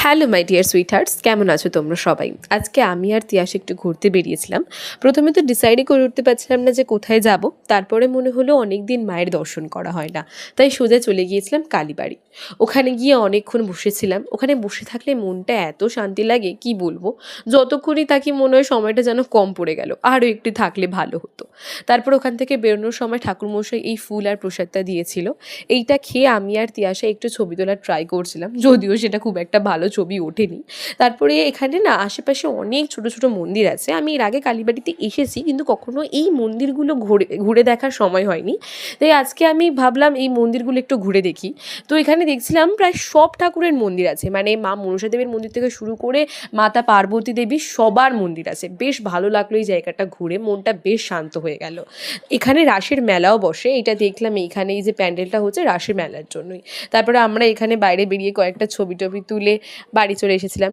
Hello my dear সুইটহার্টস, কেমন আছো তোমরা সবাই? আজকে আমি আর তিয়াস একটু ঘুরতে বেরিয়েছিলাম। প্রথমে তো ডিসাইডই করে উঠতে পারছিলাম না যে কোথায় যাব। তারপরে মনে হলো অনেক দিন মায়ের দর্শন করা হয় না, তাই সোজা চলে গিয়েছিলাম কালীবাড়ি। ওখানে গিয়ে অনেকক্ষণ বসেছিলাম। ওখানে বসে থাকলে মনটা এত শান্তি লাগে কি বলবো। যতক্ষণই তাকে মনে হয় সময়টা যেন কম পড়ে গেল, আরও একটু থাকলে ভালো হতো। তারপর ওখান থেকে বেরোনোর সময় ঠাকুরমশাই এই ফুল আর প্রসাদটা দিয়েছিল। এইটা খেয়ে আমি আর তিয়াশা একটু ছবি তোলার ট্রাই করছিলাম, যদিও সেটা খুব একটা ভালো ছবি ওঠেনি। তারপরে এখানে না আশেপাশে অনেক ছোট ছোট মন্দির আছে। আমি এর আগে কালীবাড়িতে এসেছি, কিন্তু কখনো এই মন্দিরগুলো ঘুরে ঘুরে দেখার সময় হয়নি। তাই আজকে আমি ভাবলাম এই মন্দিরগুলো একটু ঘুরে দেখি। তো এখানে দেখছিলাম প্রায় সব ঠাকুরের মন্দির আছে, মানে মা মনসা দেবীর মন্দির থেকে শুরু করে মাতা পার্বতী দেবীর সবার মন্দির আছে। বেশ ভালো লাগলো এই জায়গাটা ঘুরে, মনটা বেশ শান্ত হয়ে গেল। এখানে রাসের মেলাও বসে, এটা দেখলাম এইখানে এই যে প্যান্ডেলটা হচ্ছে রাসের মেলার জন্যই। তারপরে আমরা এখানে বাইরে বেরিয়ে কয়েকটা ছবি টবি তুলে বাড়ি চলে এসেছিলাম।